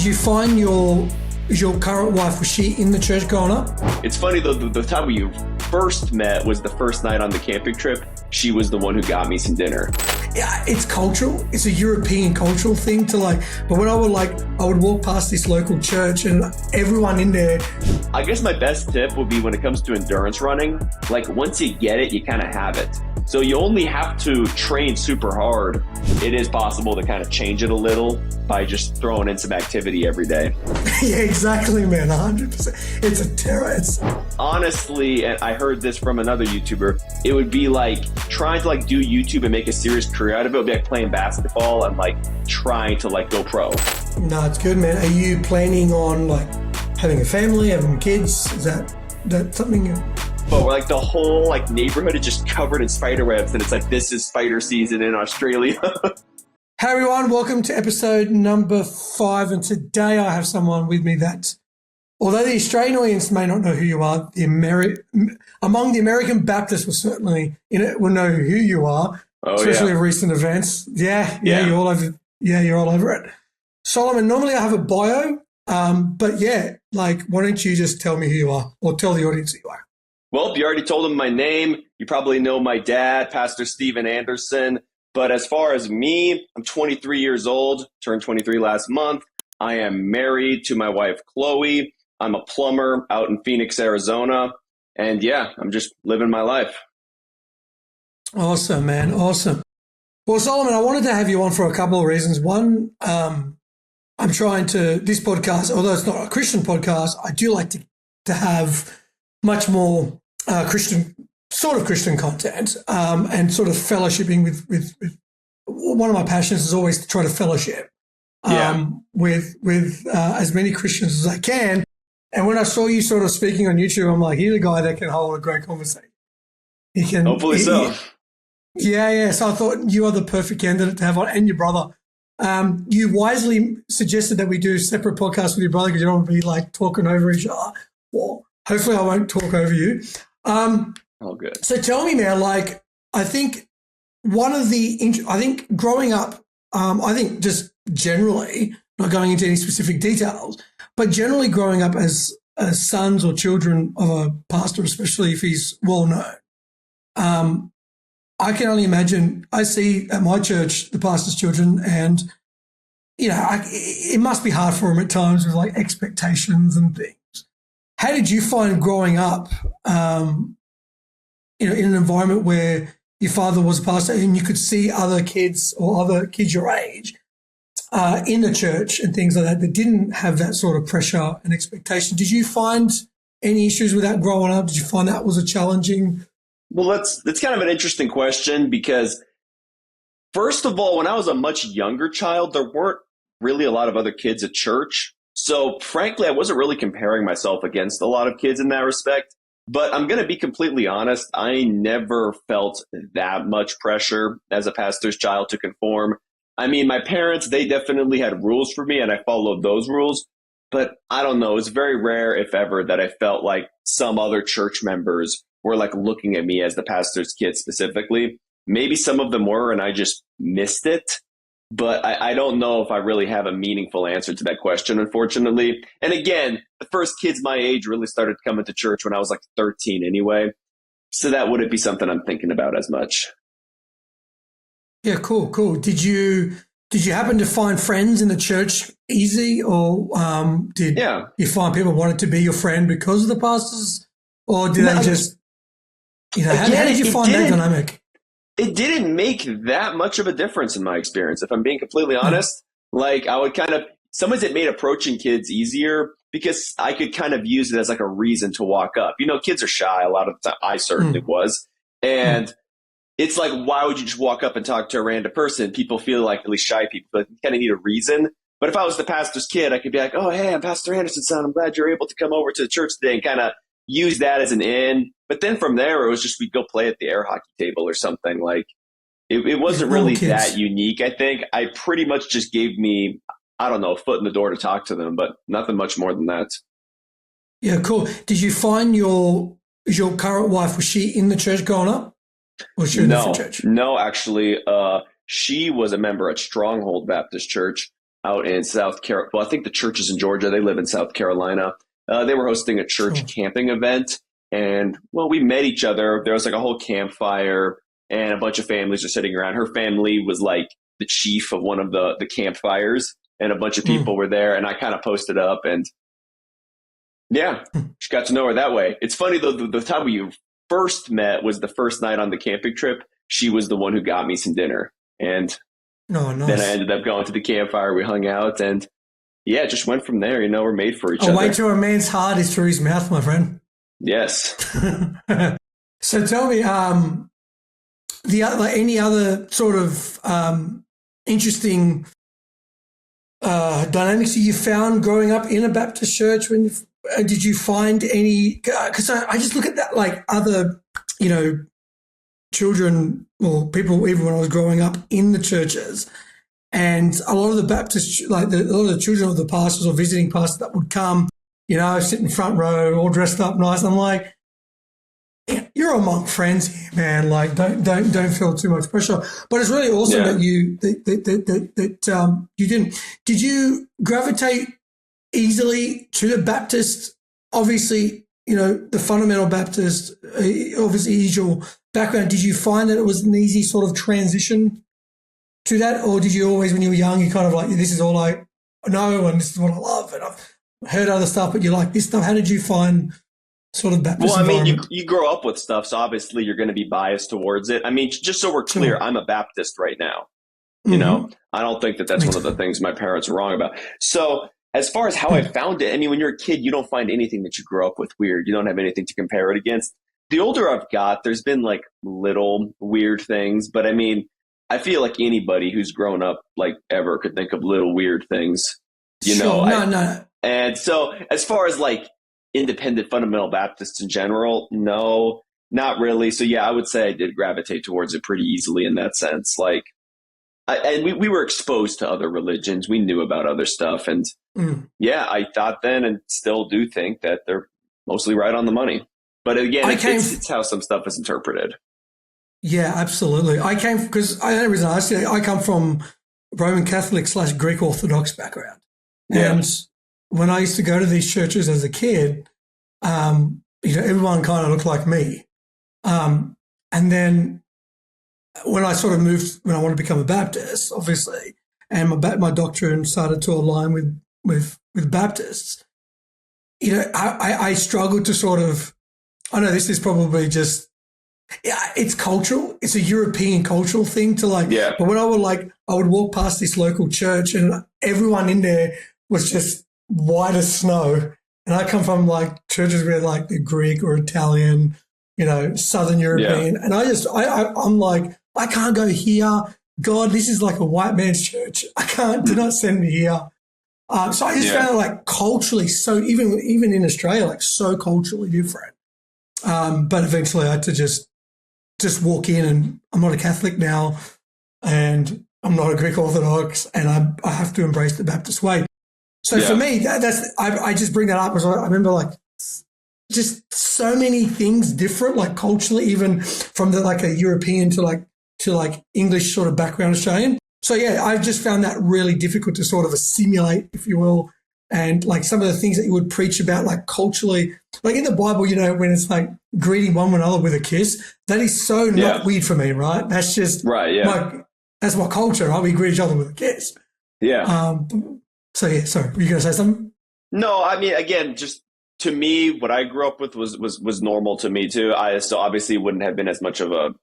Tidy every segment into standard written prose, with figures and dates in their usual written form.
Did you find your current wife, was she in the church growing up? It's funny though, the time we first met was the first night on the camping trip. She was the one who got me some dinner. Yeah, it's cultural. It's a European cultural thing to but when I would walk past this local church and everyone in there. I guess my best tip would be when it comes to endurance running, once you get it, you kind of have it. So you only have to train super hard. It is possible to kind of change it a little by just throwing in some activity every day. Yeah, exactly, man. 100%. It's a terror. Honestly, and I heard this from another YouTuber, it would be like trying to do YouTube and make a serious career out of it. It would be like playing basketball and trying to go pro. No, it's good, man. Are you planning on having a family, having kids? Is that something you... But the whole neighborhood is just covered in spider webs, and it's this is spider season in Australia. Hey everyone, welcome to episode number 5, and today I have someone with me that, although the Australian audience may not know who you are, among the American Baptists will know who you are, especially with recent events. Yeah, you're all over. Yeah, you're all over it. Solomon, normally I have a bio, but why don't you just tell me who you are, or tell the audience who you are? Well, you already told them my name. You probably know my dad, Pastor Steven Anderson. But as far as me, I'm 23 years old, turned 23 last month. I am married to my wife, Chloe. I'm a plumber out in Phoenix, Arizona. And I'm just living my life. Awesome, man. Awesome. Well, Solomon, I wanted to have you on for a couple of reasons. One, I'm trying to, this podcast, although it's not a Christian podcast, I do like to have much more Christian content, and sort of fellowshipping with one of my passions is always to try to fellowship with as many Christians as I can. And when I saw you sort of speaking on YouTube, I'm like, here's a guy that can hold a great conversation. He can, hopefully so. Yeah. So I thought you are the perfect candidate to have on, and your brother. You wisely suggested that we do separate podcasts with your brother because you don't want to be talking over each other. Well, hopefully I won't talk over you. Oh, good. So tell me now, I think growing up, I think just generally, not going into any specific details, but generally growing up as sons or children of a pastor, especially if he's well known, I can only imagine, I see at my church the pastor's children, and, it must be hard for them at times with expectations and things. How did you find growing up, in an environment where your father was a pastor and you could see other kids or other kids your age in the church and things like that didn't have that sort of pressure and expectation? Did you find any issues with that growing up? Did you find that was a challenging? Well, that's kind of an interesting question because, first of all, when I was a much younger child, there weren't really a lot of other kids at church. So frankly, I wasn't really comparing myself against a lot of kids in that respect. But I'm going to be completely honest. I never felt that much pressure as a pastor's child to conform. I mean, my parents, they definitely had rules for me and I followed those rules. But I don't know. It's very rare, if ever, that I felt like some other church members were looking at me as the pastor's kid specifically. Maybe some of them were and I just missed it. But I don't know if I really have a meaningful answer to that question, unfortunately. And again, the first kids my age really started coming to church when I was 13 anyway. So that wouldn't be something I'm thinking about as much. Yeah, cool. Did you happen to find friends in the church easy, or did you find people wanted to be your friend because of the pastors? Or did they just, how did you find that dynamic? It didn't make that much of a difference in my experience, if I'm being completely honest. I would sometimes it made approaching kids easier because I could kind of use it as a reason to walk up. Kids are shy a lot of the time. I certainly was. And it's why would you just walk up and talk to a random person? People feel at least shy people, but you kind of need a reason. But if I was the pastor's kid, I could be like, oh, hey, I'm Pastor Anderson's son. I'm glad you're able to come over to the church today, and kind of use that as an in. But then from there, it was just we'd go play at the air hockey table or something. It wasn't really that unique, I think. I pretty much just gave me, I don't know, a foot in the door to talk to them, but nothing much more than that. Yeah, cool. Did you find your current wife, was she in the church growing up? Or was she in a different church? No, actually. She was a member at Stronghold Baptist Church. out in South Carolina. Well, I think the church is in Georgia. They live in South Carolina. They were hosting a church Sure. camping event. And, well, we met each other. There was like a whole campfire and a bunch of families are sitting around. Her family was like the chief of one of the campfires, and a bunch of Mm. people were there. And I kind of posted up, and yeah, just got to know her that way. It's funny though, the time we first met was the first night on the camping trip. She was the one who got me some dinner. And Oh, then I nice. ended up going to the campfire. We hung out, and yeah, it just went from there. We're made for each A way other. to a man's heart is through his mouth, my friend. Yes. So tell me, any other sort of interesting dynamics that you found growing up in a Baptist church? Did you find any? Because I just look at that like other, children or people, even when I was growing up in the churches, and a lot of the Baptist, a lot of the children of the pastors or visiting pastors that would come, sit in front row, all dressed up nice. I'm like, you're among friends here, man. Like, don't feel too much pressure. But it's really awesome that you you didn't. Did you gravitate easily to the Baptist? Obviously, the fundamental Baptist obviously is your background. Did you find that it was an easy sort of transition to that, or did you always, when you were young, you kind of like, this is all I know and this is what I love, and I've heard other stuff, but you like this stuff? How did you find sort of Baptist environment? You grow up with stuff, so obviously you're going to be biased towards it. I mean, just so we're clear, I'm a Baptist right now. I don't think that's one of the things my parents are wrong about. So as far as how I found it, I mean, when you're a kid, you don't find anything that you grew up with weird. You don't have anything to compare it against. The older I've got, there's been like little weird things, but I mean, I feel like anybody who's grown up like ever could think of little weird things, No. And so as far as like independent fundamental Baptists in general, no, not really. So yeah, I would say I did gravitate towards it pretty easily in that sense. Like, we were exposed to other religions. We knew about other stuff. And yeah, I thought then and still do think that they're mostly right on the money. But again, it's how some stuff is interpreted. Yeah, absolutely. Because the only reason I asked you, I come from Roman Catholic / Greek Orthodox background. Yeah. And when I used to go to these churches as a kid, everyone kind of looked like me. And then when I sort of moved, when I wanted to become a Baptist, obviously, and my doctrine started to align with Baptists, I struggled to sort of, I know this is probably just, it's cultural. It's a European cultural thing to like, but when I would walk past this local church and everyone in there was just white as snow. And I come from like churches where like the Greek or Italian, Southern European. And I'm like, I can't go here. God, this is like a white man's church. Do not send me here. So I just found it like culturally so, even in Australia, like so culturally different. But eventually I had to just walk in, and I'm not a Catholic now, and I'm not a Greek Orthodox, and I have to embrace the Baptist way. So for me, I just bring that up because I remember like just so many things different, like culturally, even from like a European to like English sort of background Australian. So yeah, I've just found that really difficult to sort of assimilate, if you will. And like some of the things that you would preach about, like culturally, like in the Bible, when it's like greeting one another with a kiss, that is so not weird for me, right? That's just that's my culture, right? We greet each other with a kiss. Yeah. So yeah, sorry, were you going to say something? No, I mean, again, just to me, what I grew up with was normal to me too. I still obviously wouldn't have been as much of a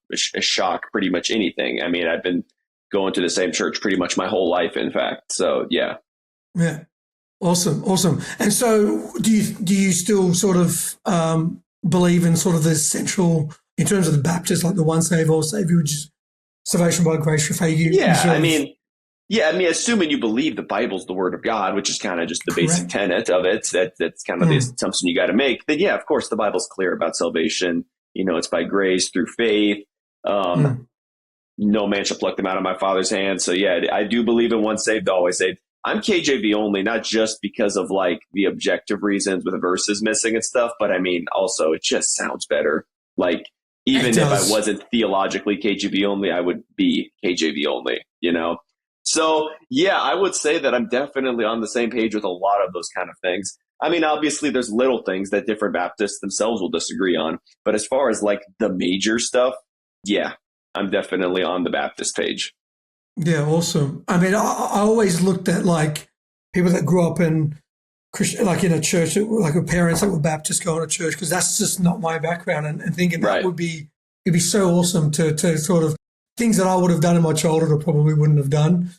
shock, pretty much anything. I mean, I've been going to the same church pretty much my whole life, in fact. So yeah. Yeah. Awesome. And so do you still sort of believe in sort of the central, in terms of the Baptist, like the one save, all save, which is salvation by grace through faith? Assuming you believe the Bible's the word of God, which is kind of just the basic tenet of it, that's kind of the assumption you got to make, then yeah, of course, the Bible's clear about salvation. It's by grace through faith. No man shall pluck them out of my Father's hand. So yeah, I do believe in once saved, always saved. I'm KJV only, not just because of like the objective reasons with verses missing and stuff, but I mean, also it just sounds better. Like, even if I wasn't theologically KJV only, I would be KJV only, So, yeah, I would say that I'm definitely on the same page with a lot of those kind of things. I mean, obviously, there's little things that different Baptists themselves will disagree on. But as far as like the major stuff, yeah, I'm definitely on the Baptist page. Yeah, awesome. I mean, I always looked at like people that grew up in Christian, like in a church, like with parents that were Baptist going to church, because that's just not my background. And thinking that Right. would be, it'd be so awesome to sort of things that I would have done in my childhood or probably wouldn't have done.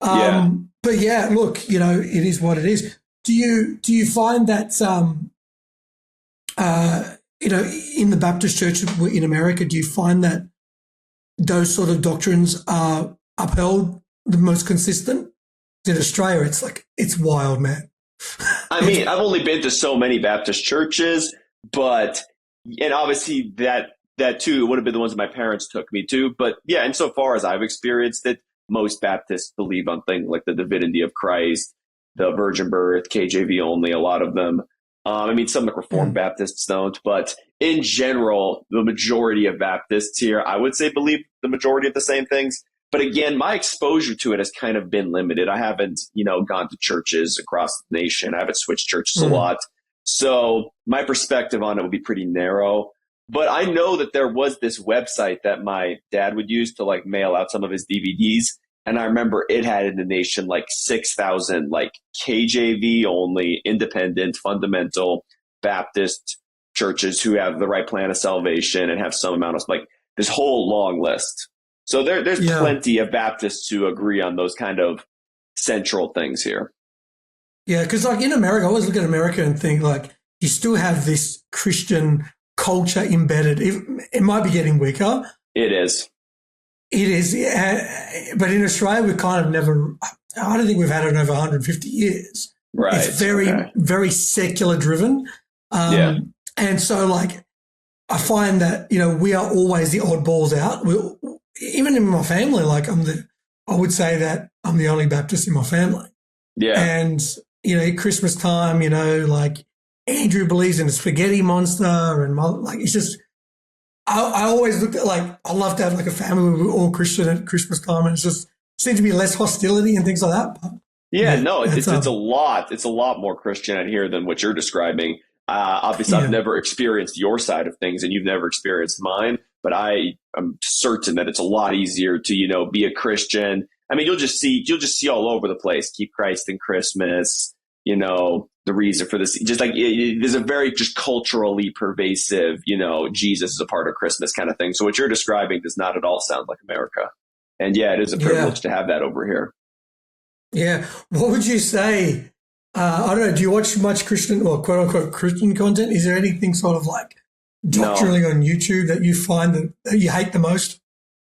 Yeah. But yeah, look, it is what it is. Do you find that in the Baptist church in America, do you find that those sort of doctrines are upheld the most consistent? In Australia, it's like it's wild, man. I It's mean, I've only been to so many Baptist churches, but and obviously that too would have been the ones that my parents took me to. But yeah, insofar as I've experienced it, most Baptists believe on things like the divinity of Christ, the virgin birth, KJV only. A lot of them. I mean, some like Reformed mm, Baptists don't, but in general, the majority of Baptists here, I would say, believe the majority of the same things. But again, my exposure to it has kind of been limited. I haven't, gone to churches across the nation. I haven't switched churches a mm, lot. So my perspective on it would be pretty narrow. But I know that there was this website that my dad would use to like mail out some of his DVDs. And I remember it had in the nation like 6,000 like KJV only, independent, fundamental Baptist churches who have the right plan of salvation and have some amount of like this whole long list. So there's yeah, plenty of Baptists who agree on those kind of central things here. yeah. Because like in America, I always look at America and think like you still have this Christian culture embedded. It might be getting weaker. It is. It is, yeah, but in Australia, we kind of never. I don't think we've had it in over 150 years. It's Right. very, Okay. very secular driven, Yeah. and so like I find that we are always the oddballs out. Even in my family, like I would say that I'm the only Baptist in my family, Yeah. and at Christmas time, like Andrew believes in the spaghetti monster, and like it's just I always looked at like I love to have like a family where we're all Christian at Christmas time, and it's just seemed to be less hostility and things like that. But Yeah, yeah, no, it's it's a lot. It's a lot more Christian out here than what you're describing. Obviously, I've yeah, never experienced your side of things, and you've never experienced mine. But I am certain that it's a lot easier to be a Christian. I mean, you'll just see all over the place. Keep Christ in Christmas. The reason for this, just like there's a very just culturally pervasive. Jesus is a part of Christmas kind of thing. So what you're describing does not at all sound like America. And yeah, it is a yeah, privilege to have that over here. yeah. What would you say? I don't know. Do you watch much Christian or quote unquote Christian content? Is there anything sort of like No, doctrinally on YouTube that you find that you hate the most?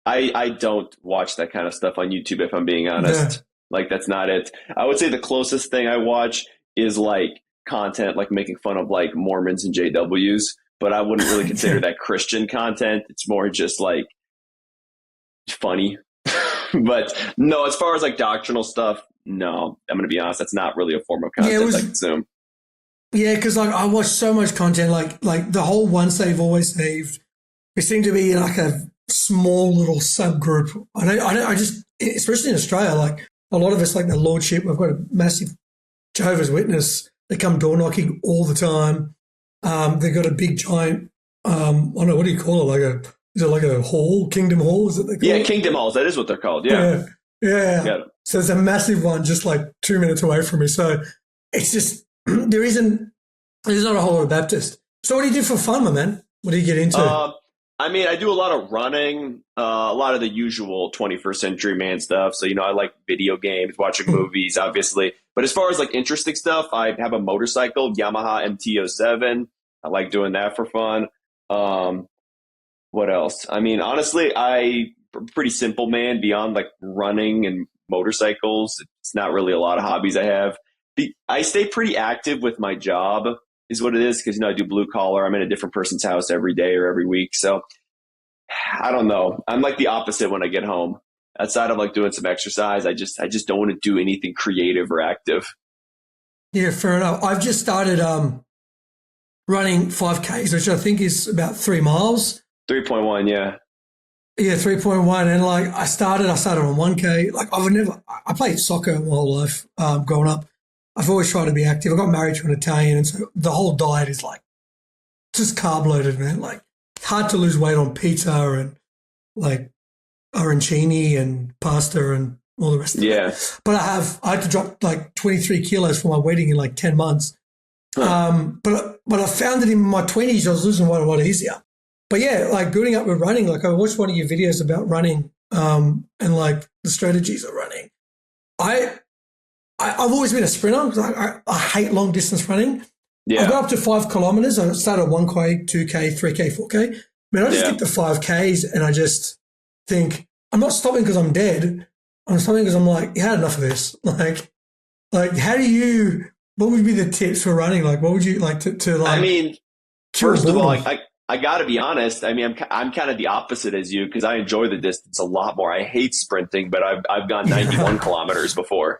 I don't watch that kind of stuff on YouTube, if I'm being Yeah, honest. Like, that's not it. I would say the closest thing I watch is like content, like making fun of like Mormons and JWs, but I wouldn't really consider yeah, that Christian content. It's more just like funny. But no, as far as like doctrinal stuff, no, I'm going to be honest, that's not really a form of yeah. It content I was consume. yeah because like I watch so much content, like the whole once saved always saved. We seem to be like a small little subgroup. I just, especially in Australia, like a lot of us, like the Lordship, we've got a massive Jehovah's Witness. They come door knocking all the time. They've got a big giant, I don't know, what do you call it? Is it like a hall, Kingdom Hall? Is it they call Yeah, it? Kingdom Halls, that is what they're called. Yeah. Yeah. Yeah. Yeah. So it's a massive one just like 2 minutes away from me. So it's just, there's not a whole lot of Baptist. So what do you do for fun, my man? What do you get into? Uh, I mean, I do a lot of running, a lot of the usual 21st century man stuff. So, I like video games, watching movies, obviously. But as far as like interesting stuff, I have a motorcycle, Yamaha MT-07. I like doing that for fun. Um, what else? I mean, honestly, I'm a pretty simple man beyond like running and motorcycles. It's not really a lot of hobbies I have. I stay pretty active with my job is what it is because I do blue collar. I'm in a different person's house every day or every week. So I don't know. I'm like the opposite when I get home. Outside of like doing some exercise, I just don't want to do anything creative or active. Yeah, fair enough. I've just started running 5Ks, which I think is about 3 miles. 3.1, yeah. Yeah, 3.1. And like I started on 1K. Like I played soccer my whole life growing up. I've always tried to be active. I got married to an Italian. And so the whole diet is like just carb loaded, man. Like hard to lose weight on pizza and like arancini and pasta and all the rest of Yeah. it. But I had to drop like 23 kilos for my wedding in like 10 months. But I found that in my 20s, I was losing weight a lot easier. But yeah, like building up with running, like I watched one of your videos about running and like the strategies of running. I've always been a sprinter because I hate long distance running. Yeah. I got up to 5 kilometers. I started 1K, 2K, 3K, 4K. Man, I just get to 5Ks and I just think I'm not stopping because I'm dead. I'm stopping because I'm like, you had enough of this. Like how do you, what would be the tips for running? Like, what would you like to like? I mean, first of all, I got to be honest. I mean, I'm kind of the opposite as you because I enjoy the distance a lot more. I hate sprinting, but I've gone 91 kilometers before.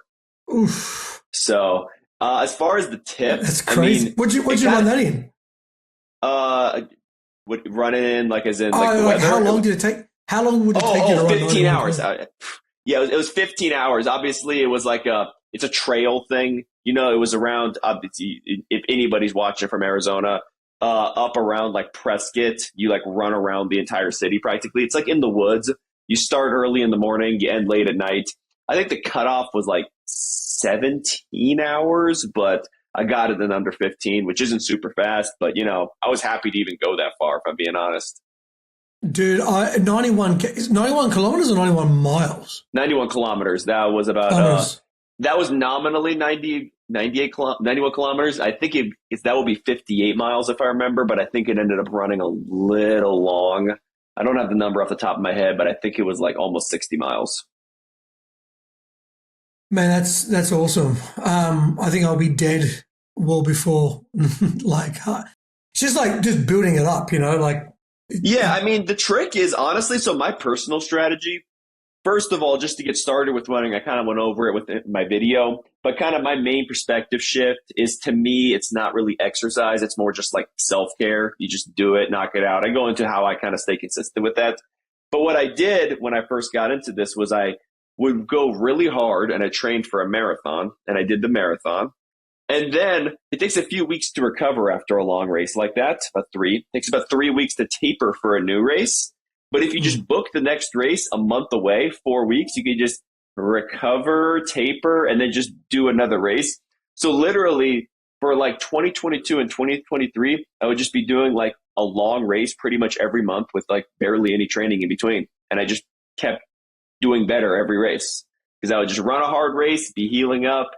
Oof. So as far as the tip, that's crazy. I mean, what'd you run that in? Run it in like as in like the like weather. how long did it take? How long would it take you to run? 15 hours. Yeah, it was 15 hours. Obviously, it was like it's a trail thing. You know, it was around, if anybody's watching from Arizona, up around like Prescott, you like run around the entire city practically. It's like in the woods. You start early in the morning, you end late at night. I think the cutoff was like 17 hours, but I got it in under 15, which isn't super fast. But, you know, I was happy to even go that far, if I'm being honest. Dude, 91 kilometers or 91 miles? 91 kilometers. That was about, that was nominally 91 kilometers. I think that will be 58 miles if I remember, but I think it ended up running a little long. I don't have the number off the top of my head, but I think it was like almost 60 miles. Man, that's awesome. I think I'll be dead well before like it's just building it up, you know, like. Yeah, I mean, the trick is honestly, so my personal strategy, first of all, just to get started with running, I kind of went over it with my video, but kind of my main perspective shift is, to me, it's not really exercise. It's more just like self-care. You just do it, knock it out. I go into how I kind of stay consistent with that. But what I did when I first got into this was I would go really hard and I trained for a marathon and I did the marathon. And then it takes a few weeks to recover after a long race like that. It takes about 3 weeks to taper for a new race. But if you just book the next race a month away, 4 weeks, you can just recover, taper, and then just do another race. So literally for like 2022 and 2023, I would just be doing like a long race pretty much every month with like barely any training in between. And I just kept doing better every race because I would just run a hard race, be healing up,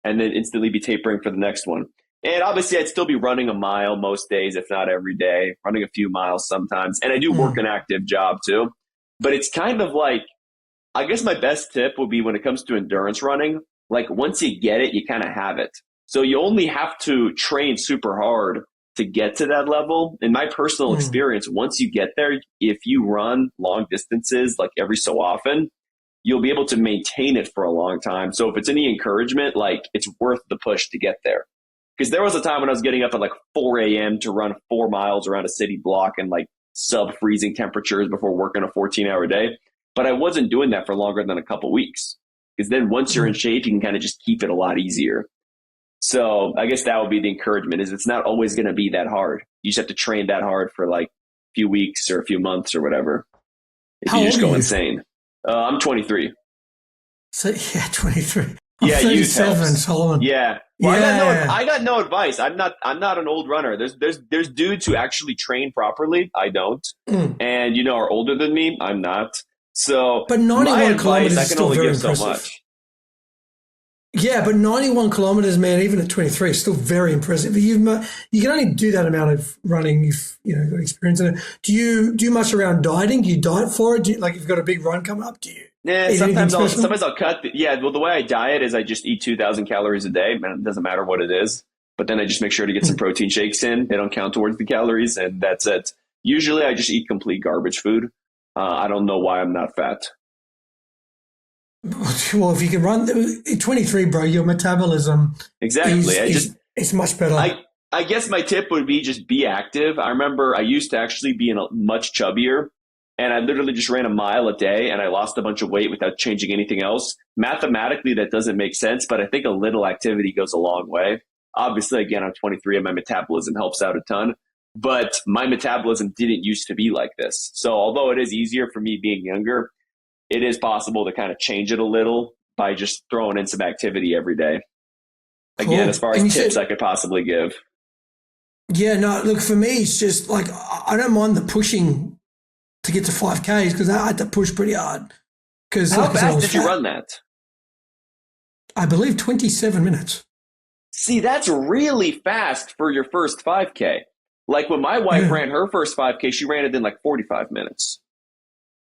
and then instantly be tapering for the next one. And obviously, I'd still be running a mile most days, if not every day, running a few miles sometimes. And I do work an active job too. But it's kind of like, I guess my best tip would be when it comes to endurance running, like once you get it, you kind of have it. So you only have to train super hard to get to that level. In my personal experience, once you get there, if you run long distances like every so often, you'll be able to maintain it for a long time. So if it's any encouragement, like it's worth the push to get there. Because there was a time when I was getting up at like 4 a.m. to run 4 miles around a city block in like sub-freezing temperatures before working a 14-hour day. But I wasn't doing that for longer than a couple weeks. Because then once you're in shape, you can kind of just keep it a lot easier. So I guess that would be the encouragement, is it's not always going to be that hard. You just have to train that hard for like a few weeks or a few months or whatever. If you just go insane. I'm 23. So yeah, 23. I'm 37, Solomon. Yeah. Well, yeah. I got no advice. I'm not an old runner. There's dudes who actually train properly. I don't. And are older than me. I'm not. So but 91 kilometers I is can still only very give impressive. so much. Yeah, but 91 kilometers, man, even at 23, is still very impressive. You can only do that amount of running if you've got experience in it. Do you do much around dieting? Do you diet for it? Like you've got a big run coming up? Do you? Yeah, sometimes I'll cut. Well, the way I diet is I just eat 2,000 calories a day. Man, it doesn't matter what it is. But then I just make sure to get some protein shakes in. They don't count towards the calories, and that's it. Usually I just eat complete garbage food. I don't know why I'm not fat. Well, if you can run at 23, bro, your metabolism it's much better. I guess my tip would be just be active. I remember I used to actually be much chubbier, and I literally just ran a mile a day and I lost a bunch of weight without changing anything else. Mathematically, that doesn't make sense, but I think a little activity goes a long way. Obviously, again, I'm 23 and my metabolism helps out a ton, but my metabolism didn't used to be like this. So although it is easier for me being younger, it is possible to kind of change it a little by just throwing in some activity every day. Cool. Again, as far as tips I could possibly give. Yeah, no, look, for me, it's just like I don't mind the pushing to get to 5Ks because I had to push pretty hard. How fast did you run that? I believe 27 minutes. See, that's really fast for your first 5K. Like when my wife ran her first 5K, she ran it in like 45 minutes.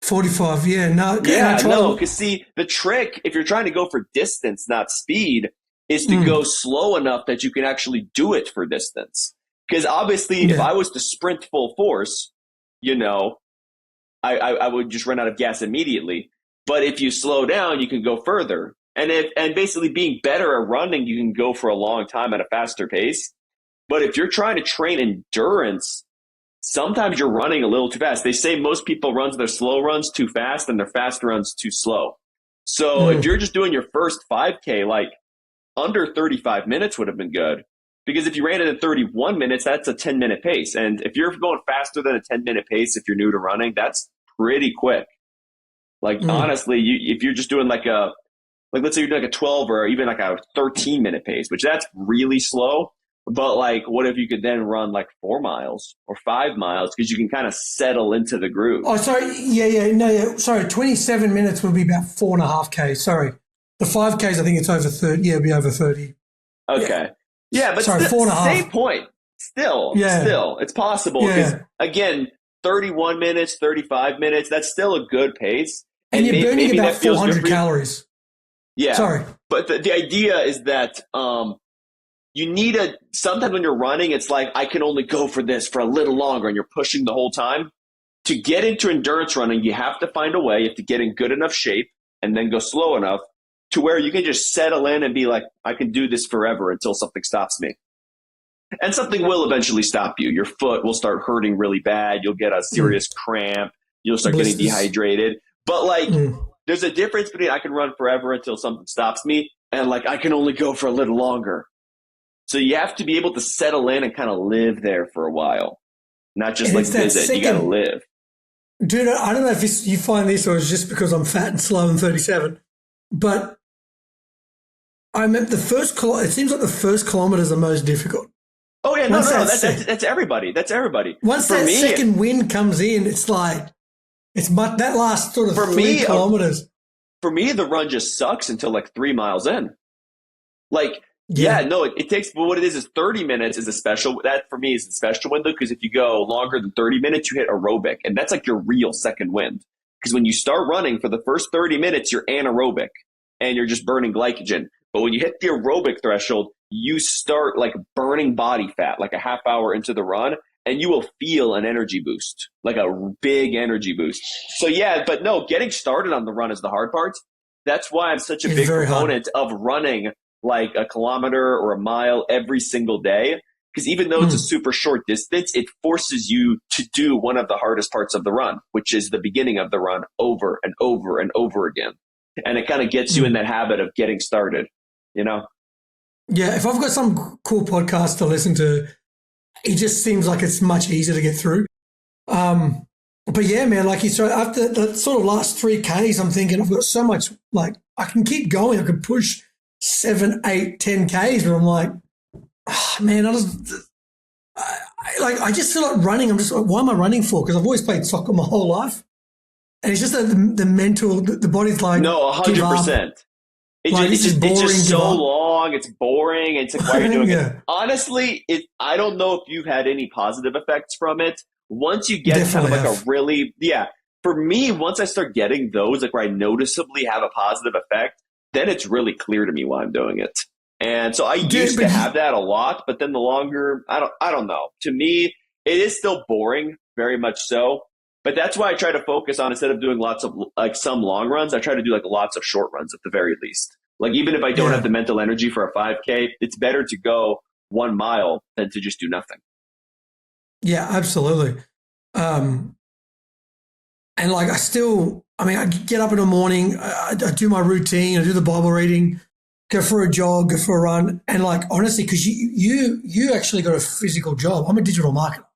45, yeah. No, because see, the trick, if you're trying to go for distance, not speed, is to go slow enough that you can actually do it for distance. Because obviously, if I was to sprint full force, I would just run out of gas immediately. But if you slow down, you can go further. And basically being better at running, you can go for a long time at a faster pace. But if you're trying to train endurance, sometimes you're running a little too fast. They say most people run their slow runs too fast and their fast runs too slow. So if you're just doing your first 5K, like under 35 minutes would have been good. Because if you ran it in 31 minutes, that's a 10-minute pace. And if you're going faster than a 10-minute pace, if you're new to running, that's pretty quick. Like, honestly, if you're just doing let's say you're doing like a 12 or even like a 13-minute pace, which that's really slow. But like, what if you could then run like 4 miles or 5 miles? Because you can kind of settle into the groove. Oh, sorry. Sorry, 27 minutes would be about 4.5K. Sorry. The 5Ks, I think it's over 30. Yeah, it'll be over 30. Okay. Yeah, but sorry, 4.5. Same point. Still, it's possible. Because again, 31 minutes, 35 minutes, that's still a good pace. And you're burning about 400 calories. Yeah. Sorry. But the idea is that you need sometimes when you're running, it's like, I can only go for this for a little longer and you're pushing the whole time. To get into endurance running, you have to find a way. You have to get in good enough shape and then go slow enough to where you can just settle in and be like, I can do this forever until something stops me. And something will eventually stop you. Your foot will start hurting really bad. You'll get a serious cramp. You'll start getting dehydrated. But like, there's a difference between I can run forever until something stops me and like, I can only go for a little longer. So you have to be able to settle in and kind of live there for a while. Not just like visit. You got to live. Dude, I don't know if you find this or it's just because I'm fat and slow and 37, but I remember it seems like the first kilometer is the most difficult. Oh, yeah, no, that's everybody. That's everybody. Once that second wind comes in, it's like, that last sort of 3 kilometers. For me, the run just sucks until like 3 miles in. Like, it takes, but what it is 30 minutes is that for me is a special window because if you go longer than 30 minutes, you hit aerobic. And that's like your real second wind. Because when you start running for the first 30 minutes, you're anaerobic and you're just burning glycogen. But when you hit the aerobic threshold, you start like burning body fat, like a half hour into the run, and you will feel an energy boost, like a big energy boost. So but no, getting started on the run is the hard part. That's why I'm such a big proponent of running like a kilometer or a mile every single day. Because even though it's a super short distance, it forces you to do one of the hardest parts of the run, which is the beginning of the run over and over and over again. And it kind of gets you in that habit of getting started. Yeah, if I've got some cool podcast to listen to, it just seems like it's much easier to get through. But yeah, man, like you said, after the sort of last 3Ks, I'm thinking I've got so much, like I can keep going. I can push 7, 8, 10Ks, but I'm like, man, I just feel like running. I'm just like, why am I running for? Because I've always played soccer my whole life. And it's just the mental, the body's like, no, 100%. It's just so long. It's boring. It's like, why are you doing it? Honestly, I don't know if you've had any positive effects from it. Once you get kind of like a really, for me, once I start getting those, like where I noticeably have a positive effect, then it's really clear to me why I'm doing it. And so I used to have that a lot, but then the longer, I don't know. To me, it is still boring, very much so. But that's why I try to focus on, instead of doing lots of like some long runs, I try to do like lots of short runs at the very least. Like even if I don't have the mental energy for a 5K, it's better to go 1 mile than to just do nothing. Yeah, absolutely. And And like, I get up in the morning, I do my routine, I do the Bible reading, go for a jog, go for a run. And like, honestly, because you actually got a physical job. I'm a digital marketer.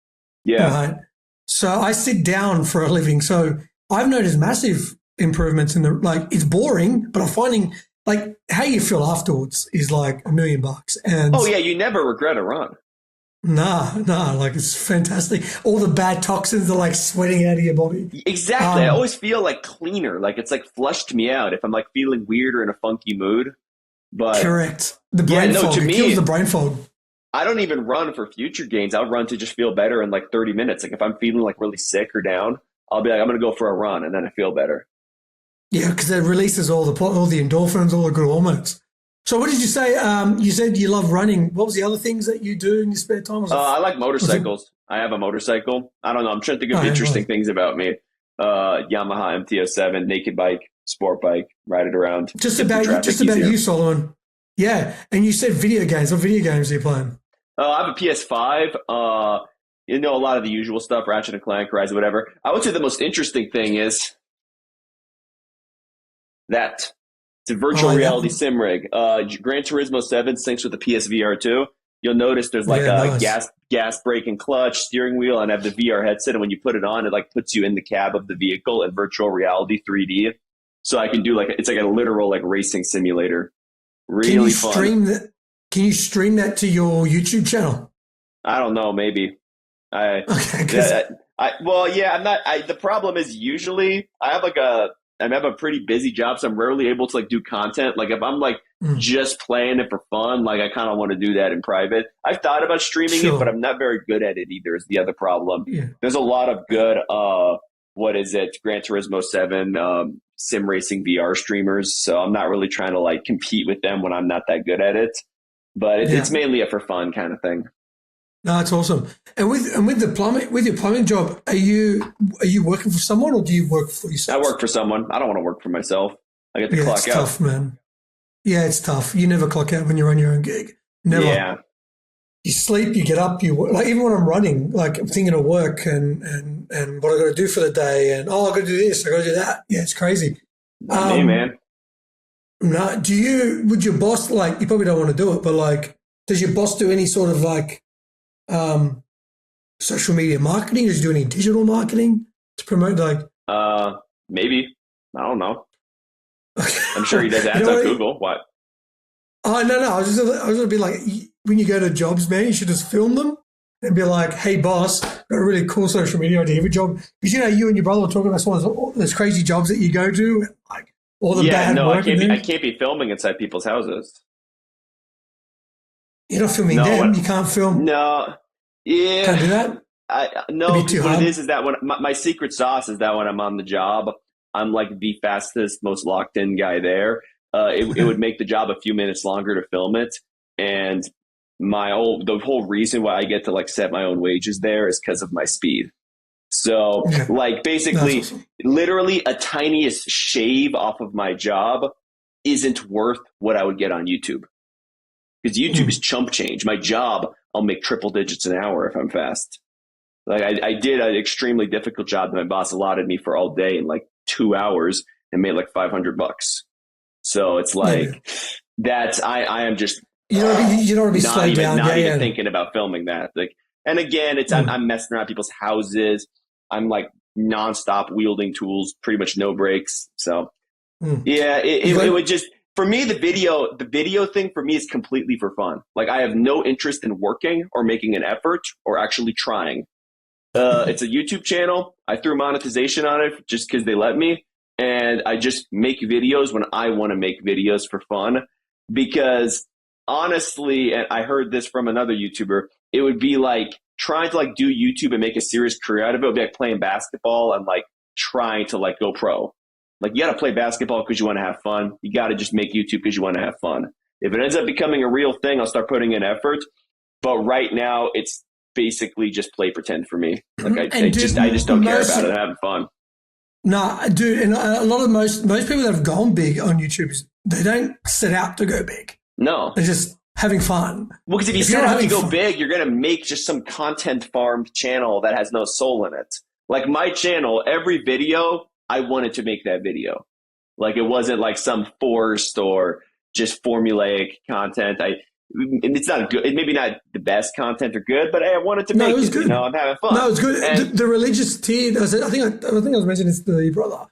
Yeah. Right. So I sit down for a living. So I've noticed massive improvements in like, it's boring, but I'm finding like how you feel afterwards is like $1,000,000. And oh yeah, you never regret a run. nah, like it's fantastic. All the bad toxins are like sweating out of your body. Exactly. I always feel like cleaner, like it's like flushed me out if I'm like feeling weird or in a funky mood. But correct. The brain fog. It kills the brain fog. I don't even run for future gains. I'll run to just feel better in like 30 minutes. Like if I'm feeling like really sick or down, I'll be like, I'm going to go for a run, and then I feel better. Yeah, because it releases all the endorphins, all the good hormones. So what did you say? You said you love running. What was the other things that you do in your spare time? I like motorcycles. I have a motorcycle. I don't know. I'm trying to think of interesting things about me. Yamaha MT-07, naked bike, sport bike, ride it around. Just about you, Solomon. Yeah, and you said video games. What video games are you playing? I have a PS5. A lot of the usual stuff, Ratchet and Clank, Rise, whatever. I would say the most interesting thing is that it's a virtual reality sim rig. Gran Turismo 7 syncs with the PSVR 2. You'll notice there's like gas brake and clutch, steering wheel, and I have the VR headset. And when you put it on, it like puts you in the cab of the vehicle in virtual reality 3D. So I can do it's like a literal like racing simulator. Really fun. Can you stream that to your YouTube channel? I don't know. Maybe. I'm not. The problem is usually I have a pretty busy job, so I'm rarely able to like do content. Like if I'm like just playing it for fun, like I kind of want to do that in private. I've thought about streaming it, but I'm not very good at it either. Is the other problem. Yeah. There's a lot of good. Gran Turismo 7 sim racing VR streamers. So I'm not really trying to like compete with them when I'm not that good at it. But it's mainly a for fun kind of thing. No, it's awesome. And with your plumbing job, are you working for someone or do you work for yourself? I work for someone. I don't want to work for myself. I get to clock out. It's tough, man. Yeah, it's tough. You never clock out when you're on your own gig. Never. Yeah. You sleep, you get up, you work. Like even when I'm running, like I'm thinking of work and what I got to do for the day, and I got to do this, I got to do that. Yeah, it's crazy. Hey, man. No, would your boss like? You probably don't want to do it, but like, does your boss do any sort of like social media marketing? Does he do any digital marketing to promote like? Maybe. I don't know. I'm sure he does ads on Google. What? Oh no! I was gonna be like, when you go to jobs, man, you should just film them and be like, "Hey, boss, got a really cool social media idea for a job." Because you and your brother were talking about some of those crazy jobs that you go to, like all the bad work. I can't be filming inside people's houses. You're not filming them. You can't film. No. Yeah. Can't do that. No. What it is that when my secret sauce is that when I'm on the job, I'm like the fastest, most locked in guy there. It would make the job a few minutes longer to film it. And the whole reason why I get to like set my own wages there is because of my speed. So like basically literally a tiniest shave off of my job isn't worth what I would get on YouTube. Because YouTube is chump change. My job, I'll make triple digits an hour if I'm fast. Like I did an extremely difficult job that my boss allotted me for all day in like 2 hours and made like $500. So it's like I am just you don't want to be slowed down. Not even thinking about filming that. Like, and again, I'm messing around people's houses. I'm like nonstop wielding tools, pretty much no breaks. So it would just. For me, the video thing for me is completely for fun. Like I have no interest in working or making an effort or actually trying. It's a YouTube channel. I threw monetization on it just because they let me. And I just make videos when I want to make videos for fun. Because honestly, and I heard this from another YouTuber, it would be like trying to like do YouTube and make a serious career out of it. It would be like playing basketball and like trying to like go pro. Like you got to play basketball because you want to have fun. You got to just make YouTube because you want to have fun. If it ends up becoming a real thing, I'll start putting in effort. But right now, it's basically just play pretend for me. Like I just don't care about it. I'm having fun. Nah, dude, and a lot of most people that have gone big on YouTube, they don't set out to go big. No, they're just having fun. Well, because if you set out to go big, you're going to make just some content farmed channel that has no soul in it. Like my channel, every video, I wanted to make that video. Like it wasn't like some forced or just formulaic content. And it's not good. It maybe not the best content or good, but hey, I wanted to No, it make was it. You good. know, I'm having fun. No, it's good. And The religious tier. I think I was mentioning this to your brother.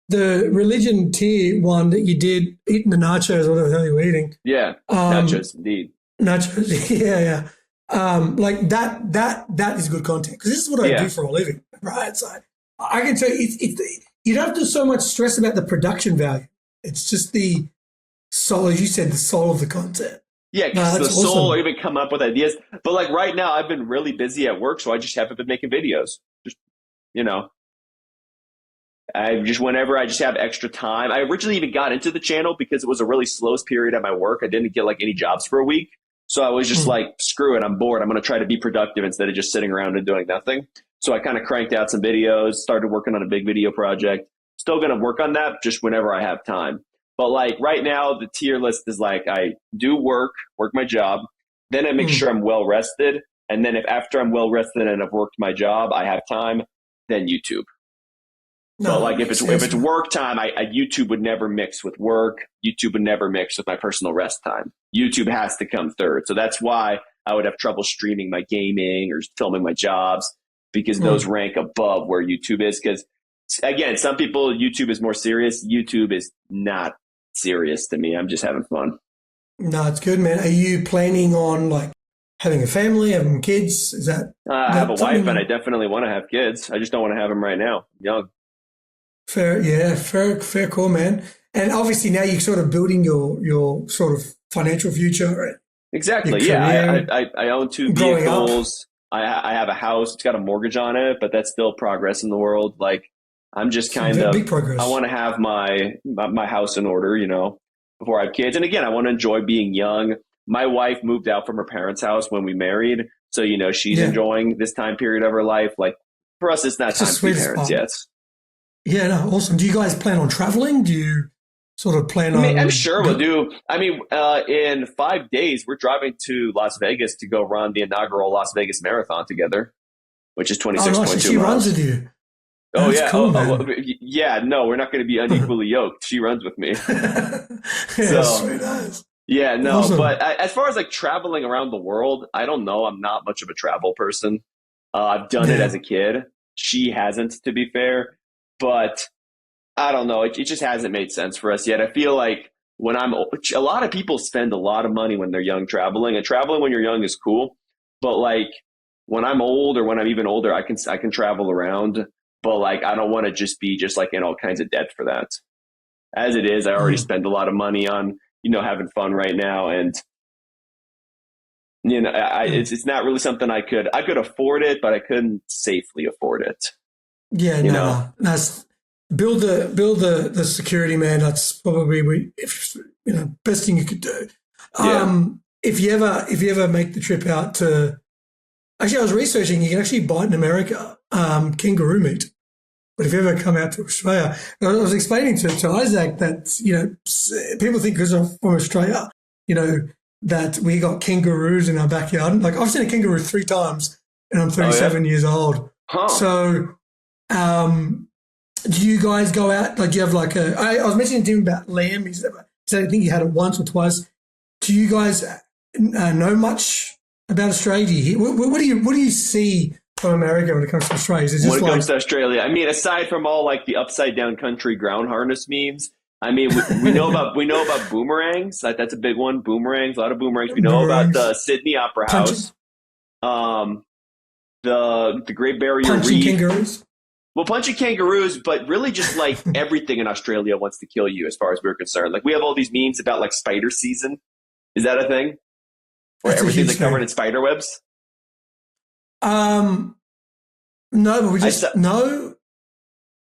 The religion tier one that you did eating the nachos or whatever the hell you were eating. yeah, nachos indeed. Nachos. Yeah, yeah. Like that is good content because this is what I Yeah. do for a living, right? So I can tell you, you don't have to so much stress about the production value. It's just the soul, as you said, the soul of the content. Yeah, No, because the that's soul awesome. or even come up with ideas. But like right now, I've been really busy at work, so I just haven't been making videos. Just you know, I just whenever I just have extra time. I originally even got into the channel because it was a really slow period at my work. I didn't get like any jobs for a week. So I was just Mm. like, screw it, I'm bored. I'm going to try to be productive instead of just sitting around and doing nothing. So I kind of cranked out some videos, started working on a big video project. Still going to work on that just whenever I have time. But like right now, the tier list is like I do work my job. Then I make Mm. sure I'm well rested. And then if after I'm well rested and I've worked my job, I have time, then YouTube. No, But like that if makes it's sense. work time, I YouTube would never mix with work. YouTube would never mix with my personal rest time. YouTube has to come third. So that's why I would have trouble streaming my gaming or filming my jobs because those Mm. rank above where YouTube is. Because again, some people YouTube is more serious. YouTube is not serious to me. I'm just having fun. No, it's good, man. Are you planning on like having a family, having kids? Is that I have a that wife and I something definitely want to have kids. I just don't want to have them right now. I'm young. fair? Yeah, fair call, man. And obviously now you're sort of building your sort of financial future, right? Your Exactly. Yeah. career, I own two growing up. vehicles. I have a house. It's got a mortgage on it, but that's still progress in the world. Like I'm just kind of, Big progress. I want to have my house in order, you know, before I have kids. And again, I want to enjoy being young. My wife moved out from her parents' house when we married. So, you know, she's Yeah, enjoying this time period of her life. Like for us, it's not it's the time to be sweetest parents part. yet. Yeah, no, awesome. Do you guys plan on traveling? Do you sort of plan I mean, I'm on sure we'll do. I mean, in 5 days, we're driving to Las Vegas to go run the inaugural Las Vegas Marathon together, which is Oh, nice. So 26.2 she runs miles. with you. Oh That's yeah. cool, Well, man. yeah. No, we're not going to be unequally yoked. She runs with me. Yeah, So sweet as. yeah, no. Awesome. But as far as like traveling around the world, I don't know. I'm not much of a travel person. I've done it as Yeah. a kid. She hasn't, to be fair. But I don't know. It just hasn't made sense for us yet. I feel like a lot of people spend a lot of money when they're young traveling, and traveling when you're young is cool. But like when I'm old or when I'm even older, I can travel around. But like I don't want to just be just like in all kinds of debt for that. As it is, I already Mm. spend a lot of money on having fun right now, and Mm. it's not really something I could afford it, but I couldn't safely afford it. Yeah, You no, know? no. That's build the security, man. That's probably if best thing you could do. Yeah. If you ever make the trip out to, actually, I was researching. You can actually buy it in America, kangaroo meat. But if you ever come out to Australia, I was explaining to Isaac that people think because I'm from Australia, that we got kangaroos in our backyard. Like I've seen a kangaroo 3 times, and I'm Oh yeah. 37 years old. Huh. So, do you guys go out? Like, do you have like I was mentioning to him about lamb. He said I think he had it once or twice. Do you guys know much about Australia? Do you hear, what do you see from America when it comes to Australia? Is it When just it like comes to Australia, I mean, aside from all like the upside down country ground harness memes, I mean, we know about boomerangs. Like that's a big one. Boomerangs, a lot of boomerangs. We know about boomerangs, the Sydney Opera punching House, um, the Great Barrier punching Reef. kangaroos? Well, punching kangaroos, but really just like everything in Australia wants to kill you, as far as we're concerned. Like we have all these memes about like spider season. Is that a thing? Where That's a everything's huge like covered thing. in spider webs? No, but we I saw, just no.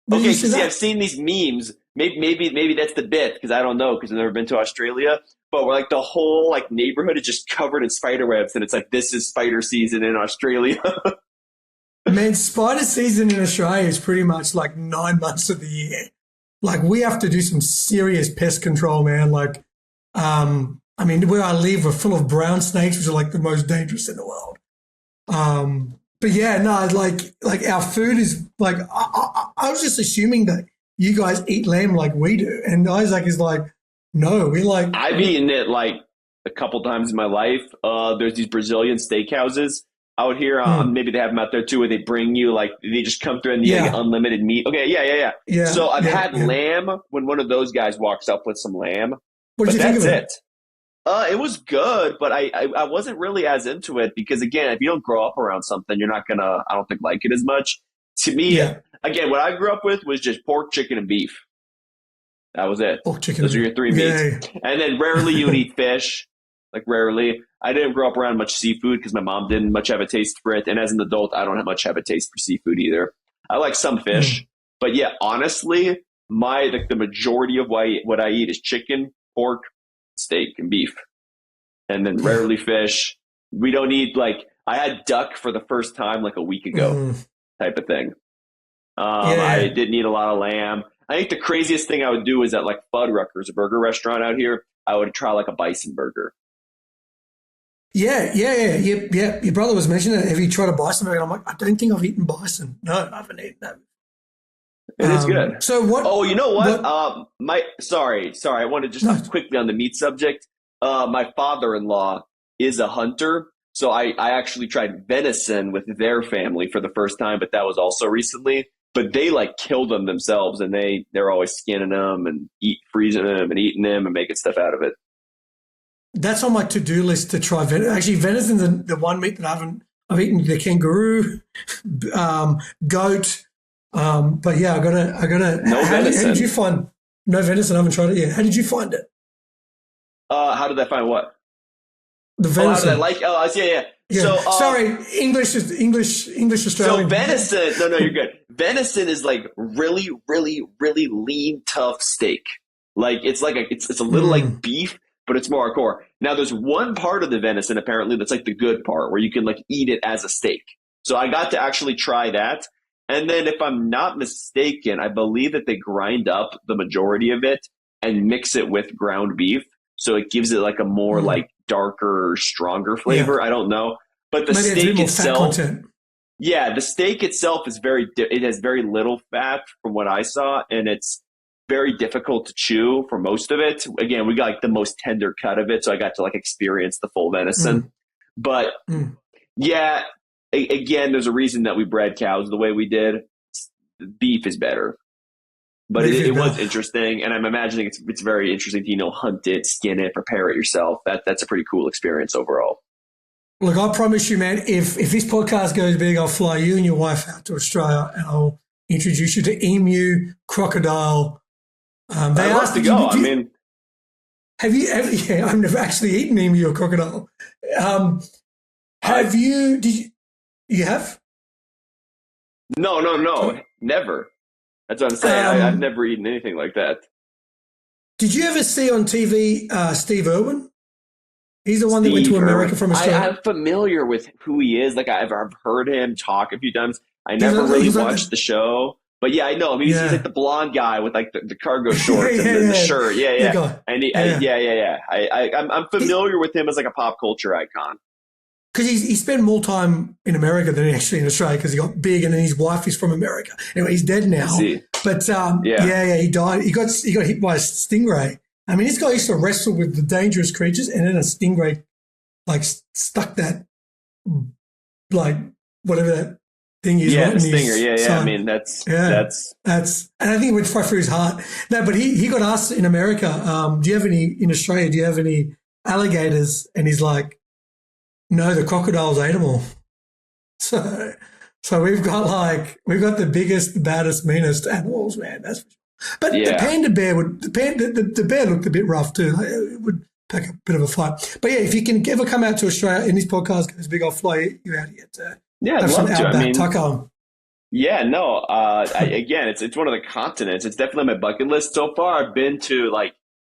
Did Okay, you see see, I've that? seen these memes. Maybe that's the bit because I don't know because I've never been to Australia. But we're like the whole like neighborhood is just covered in spider webs, and it's like this is spider season in Australia. Man, spider season in Australia is pretty much like 9 months of the year. Like we have to do some serious pest control, man. Like, I mean, where I live, we're full of brown snakes, which are like the most dangerous in the world. but yeah, no, like our food is like, I was just assuming that you guys eat lamb like we do. And Isaac is like, no, we like, I've eaten it like a couple times in my life. There's these Brazilian steakhouses out here. Maybe they have them out there too, where they bring you like they just come through and you get unlimited meat. Okay, yeah. So I've had lamb when one of those guys walks up with some lamb. What did you think of it? It was good, but I wasn't really as into it because again, if you don't grow up around something, you're not gonna I don't think like it as much. To me, again, what I grew up with was just pork, chicken, and beef. That was it. Pork, chicken, those are your three meats, and then rarely you would eat fish. Like rarely. I didn't grow up around much seafood because my mom didn't much have a taste for it. And as an adult, I don't have much have a taste for seafood either. I like some fish. But yeah, honestly, the majority of what I eat is chicken, pork, steak, and beef. And then rarely fish. We don't eat I had duck for the first time like a week ago type of thing. I didn't eat a lot of lamb. I think the craziest thing I would do is at like Fuddruckers, a burger restaurant out here, I would try like a bison burger. Yeah. Your brother was mentioning that. Have you tried a bison burger? I'm like, I don't think I've eaten bison. No, I haven't eaten that. It is good. So what? Oh, you know what? Sorry. I wanted just quickly on the meat subject. My father-in-law is a hunter, so I actually tried venison with their family for the first time, but that was also recently. But they killed them themselves, and they're always skinning them and freezing them and eating them and making stuff out of it. That's on my to-do list to try venison. Actually, venison's the one meat that I've eaten the kangaroo, goat. But yeah, I gotta. No venison. How did you find no venison? I haven't tried it yet. How did you find it? How did I find what? The venison. How did I yeah. So sorry, English Australian. So venison. No, you're good. Venison is really, really, really lean, tough steak. It's a little like beef, but it's more hardcore. Now, there's one part of the venison apparently that's the good part where you can eat it as a steak. So I got to actually try that. And then if I'm not mistaken, I believe that they grind up the majority of it and mix it with ground beef. So it gives it a more darker, stronger flavor. Yeah. I don't know. But the steak itself, the steak itself is it has very little fat from what I saw. And it's very difficult to chew for most of it. Again, we got the most tender cut of it. So I got to experience the full venison. But yeah, again, there's a reason that we bred cows the way we did. Beef is better. But it was interesting, and I'm imagining it's very interesting to hunt it, skin it, prepare it yourself. That's a pretty cool experience overall. Look, I promise you, man, if this podcast goes big, I'll fly you and your wife out to Australia, and I'll introduce you to emu, crocodile. I'd love to go. Have you ever? Yeah, I've never actually eaten emu or crocodile. Have you? Did you? You have? No, never. That's what I'm saying. I've never eaten anything like that. Did you ever see on TV Steve Irwin? He's the one that went to America from Australia. I'm familiar with who he is. I've heard him talk a few times. I never really watched the show. But yeah, I know him. He's the blonde guy with the cargo shorts and the shirt. Yeah. I'm familiar with him as a pop culture icon. Because he spent more time in America than actually in Australia because he got big, and then his wife is from America. Anyway, he's dead now. But he died. He got hit by a stingray. I mean, this guy used to wrestle with the dangerous creatures, and then a stingray stuck that whatever that thing is. Yeah, the stinger. Yeah. That's and I think it went right through his heart. No, but he got asked in America, do you have any in Australia? Do you have any alligators? And he's like, no, the crocodiles ate them all. So we've got the biggest, baddest, meanest animals, man. That's for sure. But the panda bear the bear looked a bit rough too. It would pack a bit of a fight. But yeah, if you can ever come out to Australia and this podcast goes big, I'll fly you out here to have some outback taco. Yeah, no. Again, it's one of the continents. It's definitely on my bucket list so far. I've been to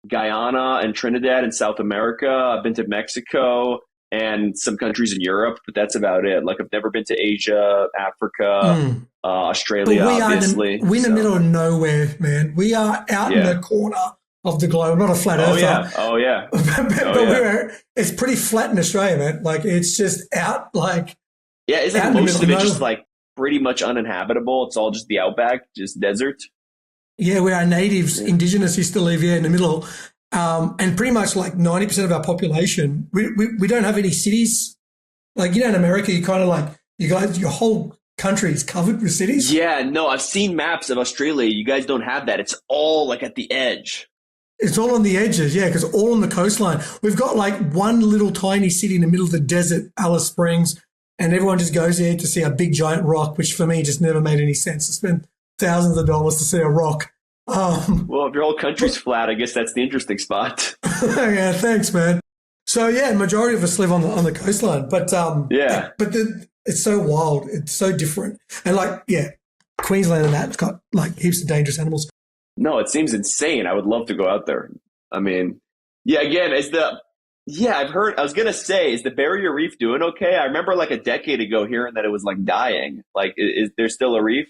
Guyana and Trinidad in South America. I've been to Mexico and some countries in Europe, but that's about it. I've never been to Asia, Africa, Australia, obviously. We're in the middle of nowhere, man. We are out in the corner of the globe. Not a flat earther. Oh, yeah. But it's pretty flat in Australia, man. It's just out Yeah, out isn't in the most middle of of it just nowhere. like pretty much uninhabitable? It's all just the outback, just desert. Yeah, where our natives, Yeah. indigenous used to live, yeah, in the middle. And pretty much like 90% of our population, we don't have any cities. Like, in America, you kind of like, you guys, your whole country is covered with cities. Yeah, no, I've seen maps of Australia. You guys don't have that. It's all like at the edge. It's all on the edges, yeah, because all on the coastline. We've got like one little tiny city in the middle of the desert, Alice Springs, and everyone just goes there to see a big giant rock, which for me just never made any sense. To spend thousands of dollars to see a rock. Well, if your whole country's flat, I guess that's the interesting spot. Yeah, thanks, man. So yeah, majority of us live on the coastline, but Yeah. it's so wild. It's so different, and like yeah, Queensland and that's got like heaps of dangerous animals. No, it seems insane. I would love to go out there. I mean, yeah, again, yeah, I've heard, I was going to say, is the barrier reef doing okay? I remember like a decade ago hearing that it was like dying. Like, is there still a reef?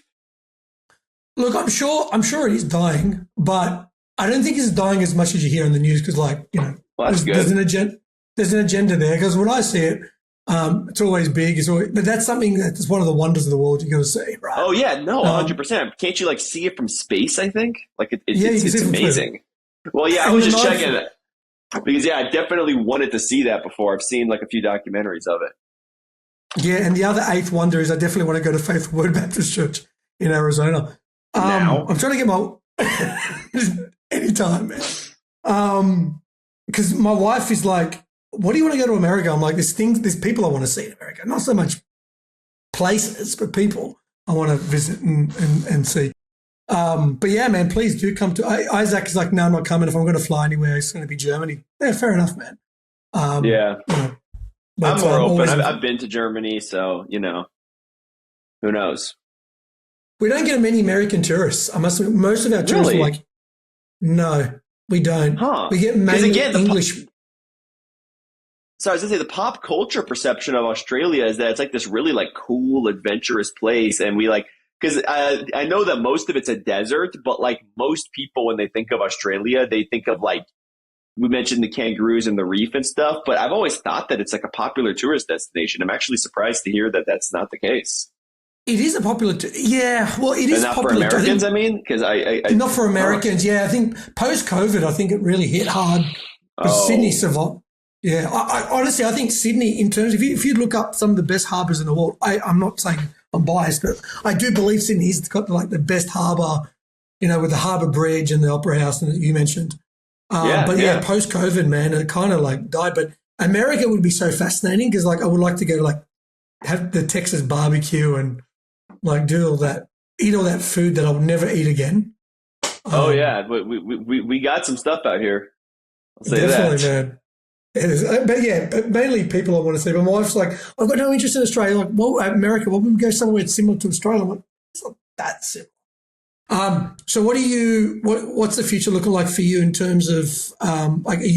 Look, I'm sure it is dying, but I don't think it's dying as much as you hear in the news because, like, Well, that's there's good. an agenda. There's an agenda there because when I see it, it's always big. But that's something that's one of the wonders of the world you got to see, right? Oh, yeah, no, Um, 100%. Can't you like see it from space, I think? Like, yeah, you can see it's it from space. amazing. Well, yeah, I And was the just nice, checking it because, yeah, I definitely wanted to see that before. I've seen like a few documentaries of it. yeah, and the other eighth wonder is I definitely want to go to Faithful Word Baptist Church in Arizona. Now, I'm trying to get my anytime, man. Because my wife is like, "What do you want to go to America?" I'm like, there's people I want to see in America, not so much places, but people I want to visit and see. But yeah, man, please do come to. Isaac is like, no, I'm not coming. If I'm going to fly anywhere, it's going to be Germany. Yeah, fair enough, man. yeah, You know, I'm but more open. always, I've been to Germany, so, who knows? we don't get many American tourists. I must admit, most of our tourists are Really? like, no, we don't. Huh. We get Because mainly again, English. so I was gonna say the pop culture perception of Australia is that it's like this really like cool, adventurous place, and we like because I know that most of it's a desert, but like most people when they think of Australia, they think of like we mentioned the kangaroos and the reef and stuff, but I've always thought that it's like a popular tourist destination. I'm actually surprised to hear that that's not the case, It is a popular, yeah. Well, it and is not for popular. I Americans. think I mean, because not for huh. Americans. Yeah, I think post COVID, I think it really hit hard because Sydney Oh survived. Yeah, honestly, I think Sydney, in terms of if you look up some of the best harbours in the world, I'm not saying I'm biased, but I do believe Sydney's got like the best harbour, with the harbour bridge and the opera house that you mentioned. yeah, But yeah, yeah. post COVID, man, it kind of like died. But America would be so fascinating because like I would like to go to like have the Texas barbecue and like do all that, eat all that food that I would never eat again. Oh Um, yeah, we got some stuff out here. I'll say Definitely, that. man. It is. But yeah, but mainly people I want to see. But my wife's like, I've got no interest in Australia. Like, well, America, well, we go somewhere similar to Australia. I'm like, it's not that similar. So what's the future looking like for you in terms of, like, do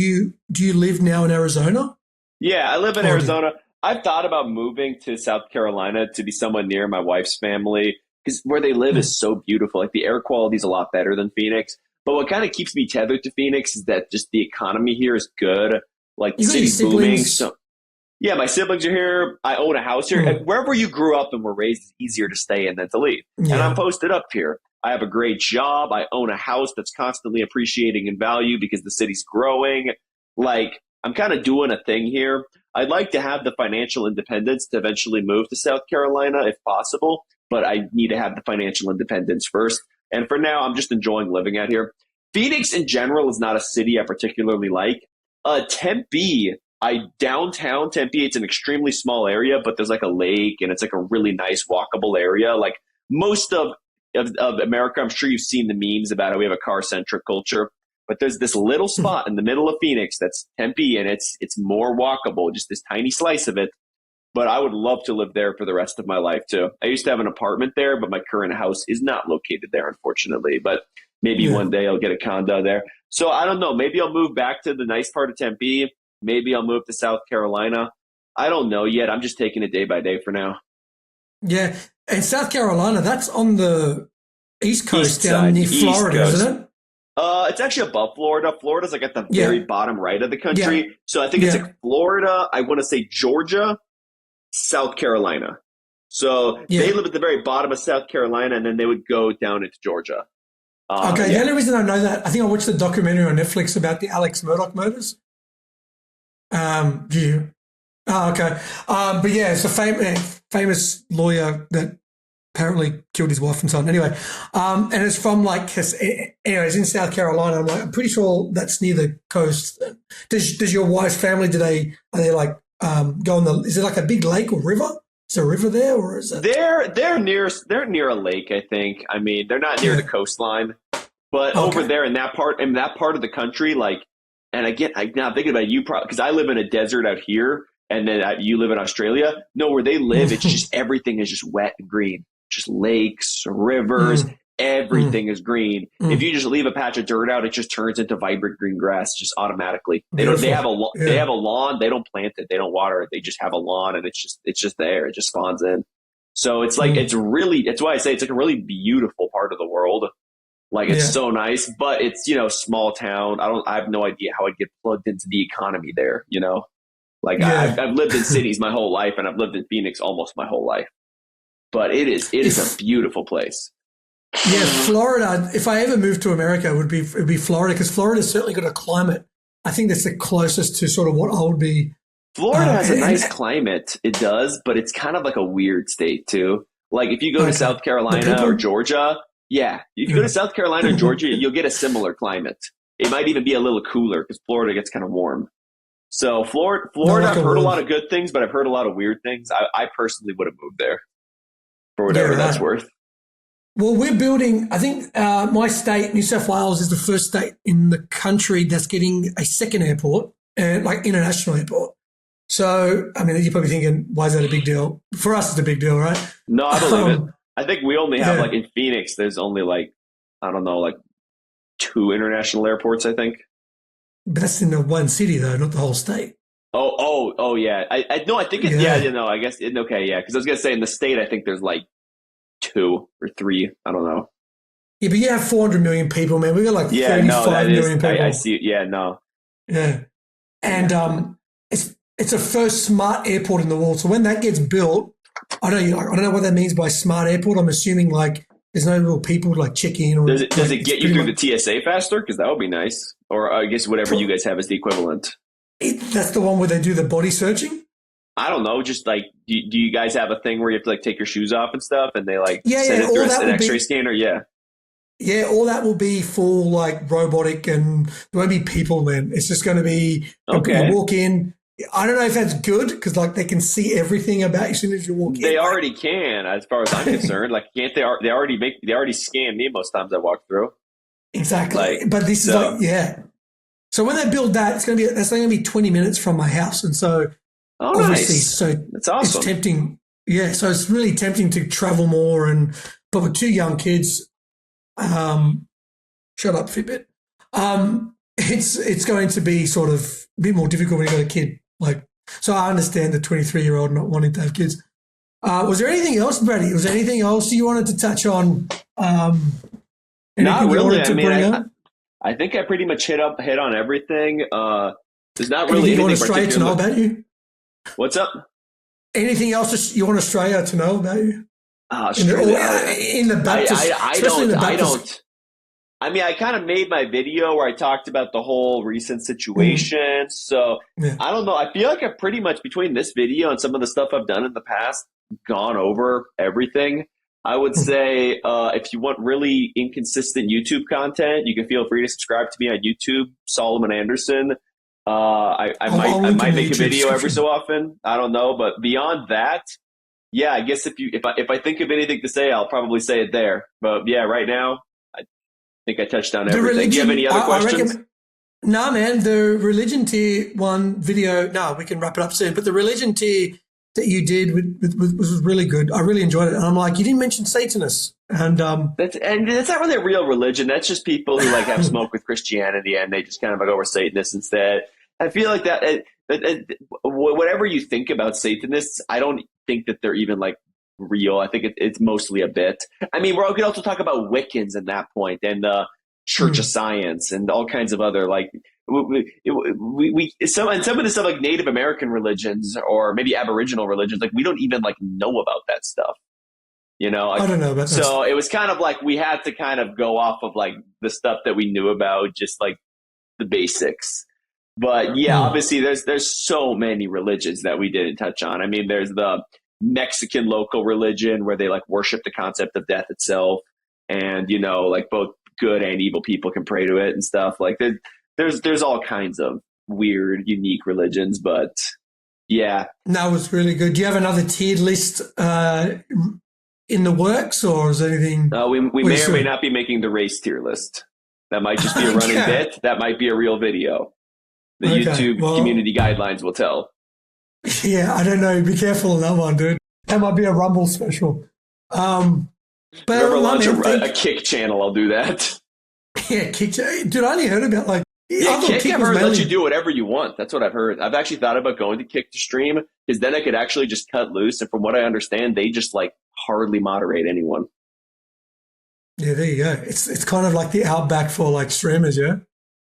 you live now in Arizona? Yeah, I live in Or Arizona. I've thought about moving to South Carolina to be somewhat near my wife's family because where they live mm, is so beautiful. Like the air quality is a lot better than Phoenix. But what kind of keeps me tethered to Phoenix is that just the economy here is good. Like the you got your city's booming. siblings? So yeah, my siblings are here. I own a house here. Mm, And wherever you grew up and were raised, it's easier to stay in than to leave. And I'm yeah. posted up here. I have a great job. I own a house that's constantly appreciating in value because the city's growing. Like, I'm kind of doing a thing here. I'd like to have the financial independence to eventually move to South Carolina if possible, but I need to have the financial independence first. And for now, I'm just enjoying living out here. Phoenix in general is not a city I particularly like. Tempe, downtown Tempe, it's an extremely small area, but there's like a lake and it's like a really nice walkable area. Like most of America, I'm sure you've seen the memes about how we have a car centric culture. But there's this little spot in the middle of Phoenix that's Tempe, and it's more walkable, just this tiny slice of it. But I would love to live there for the rest of my life too. I used to have an apartment there, but my current house is not located there, unfortunately. But maybe Yeah. one day I'll get a condo there. So I don't know. Maybe I'll move back to the nice part of Tempe. Maybe I'll move to South Carolina. I don't know yet. I'm just taking it day by day for now. Yeah. And South Carolina, that's on the East East Coast down side, near East Florida, Coast. isn't it? It's actually above Florida. Florida's like at the very Yeah. bottom right of the Yeah. country. So I think it's Yeah. like Florida. I want to say Georgia, South Carolina. So Yeah. they live at the very bottom of South Carolina, and then they would go down into Georgia. Okay. The only reason I know that, I think I watched the documentary on Netflix about the Alex Murdoch murders. Do you? Oh, okay. But yeah, it's a famous lawyer that apparently killed his wife and son. Anyway, and it's from like, anyways, in South Carolina. I'm pretty sure that's near the coast. Does your wife's family, are they like, go on is it like a big lake or river? Is there a river there, or is it? They're near a lake, I think. I mean, they're not near the coastline, but over there in that part of the country, like, and again, now I'm thinking about you, because I live in a desert out here, and then you live in Australia. No, where they live, it's just everything is just wet and green, just lakes, rivers. Everything is green. If you just leave a patch of dirt out, it just turns into vibrant green grass just automatically. They have a lawn. They don't plant it. They don't water it. They just have a lawn, and it's just there. It just spawns in. So it's like it's why I say it's like a really beautiful part of the world. Like it's so nice, but it's small town. I have no idea how I'd get plugged into the economy there. Like I've lived in cities my whole life, and I've lived in Phoenix almost my whole life. But it is a beautiful place. Yeah, Florida. If I ever moved to America, it would be Florida, because Florida's certainly got a climate. I think that's the closest to sort of what I would be. Florida has a nice climate. It does, but it's kind of like a weird state too. Like if you go to South Carolina or Georgia, if you go to South Carolina or Georgia, you'll get a similar climate. It might even be a little cooler because Florida gets kind of warm. So Florida, I've heard a lot of good things, but I've heard a lot of weird things. I personally would have moved there for whatever that's worth. Well, we're building, I think my state, New South Wales, is the first state in the country that's getting a second airport, like international airport. So, I mean, you're probably thinking, why is that a big deal? For us, it's a big deal, right? No, I believe it. I think we only have, like in Phoenix, there's only like, I don't know, like 2 international airports, I think. But that's in the one city, though, not the whole state. Oh, yeah. I think it's, I guess, okay, yeah. Because I was going to say in the state, I think there's like 2 or 3. I don't know. Yeah, but you have 400 million people, man. We got like 35 million people. I see. Yeah, no. Yeah. And it's a first smart airport in the world. So when that gets built, I don't know what that means by smart airport. I'm assuming like there's no real people to like check in. Or, does it get you through the TSA faster? Because that would be nice. Or I guess whatever you guys have is the equivalent. That's the one where they do the body searching? I don't know. Just like, do you guys have a thing where you have to like take your shoes off and stuff, and they like send it through an X-ray scanner? Yeah. Yeah, all that will be full like robotic, and there won't be people, man. It's just going to be you walk in. I don't know if that's good because like they can see everything about you as soon as you walk in. They already can, as far as I'm concerned. Like, can't they? They already scan me most times I walk through. Exactly, but this is like So when they build that, that's only going to be 20 minutes from my house, and so obviously, nice. So that's awesome. It's tempting. Yeah, so it's really tempting to travel more, but with 2 young kids, shut up, Fitbit. It's going to be sort of a bit more difficult when you got a kid. Like, so I understand the 23-year-old not wanting to have kids. Was there anything else, Brady? Was there anything else you wanted to touch on? Not really. I think I pretty much hit on everything. There's not really anything Australia to know about you. What's up? Anything else you want Australia to know about you? Australia. In the Baptist, I don't. I mean, I kind of made my video where I talked about the whole recent situation. So I don't know. I feel like I've pretty much, between this video and some of the stuff I've done in the past, gone over everything. I would say if you want really inconsistent YouTube content, you can feel free to subscribe to me on YouTube, Solomon Anderson. I might make a video every so often. I don't know, but beyond that, yeah, I guess if I think of anything to say, I'll probably say it there. But yeah, right now, I think I touched on everything. Do you have any other questions? No, man. The religion tier one video. No, we can wrap it up soon. But the religion tier that you did was really good. I really enjoyed it. And I'm like, you didn't mention Satanists. And that's not really a real religion. That's just people who like have smoke with Christianity and they just kind of like go over Satanists instead. I feel like that whatever you think about Satanists, I don't think that they're even like real. I think it's mostly a bit. I mean, we could also talk about Wiccans at that point and Church of Science and all kinds of other like some of the stuff like Native American religions or maybe Aboriginal religions, like we don't even like know about that stuff. Like, I don't know about that. So it was kind of like we had to kind of go off of like the stuff that we knew about, just like the basics. But yeah, obviously there's so many religions that we didn't touch on. I mean, there's the Mexican local religion where they like worship the concept of death itself, and like both good and evil people can pray to it and stuff. Like there's all kinds of weird, unique religions, but yeah. That was really good. Do you have another tiered list in the works, or is anything? We may or may not be making the race tier list. That might just be a running bit. That might be a real video. The YouTube community guidelines will tell. Yeah, I don't know. Be careful on that one, dude. That might be a Rumble special. But whoever launch a Kick channel, I'll do that. Yeah, Kick. Dude, I only heard about like. Yeah, Kick I've heard lets you do whatever you want. That's what I've heard. I've actually thought about going to Kick to stream, because then I could actually just cut loose. And from what I understand, they just like hardly moderate anyone. Yeah, there you go. It's kind of like the Outback for like streamers, yeah?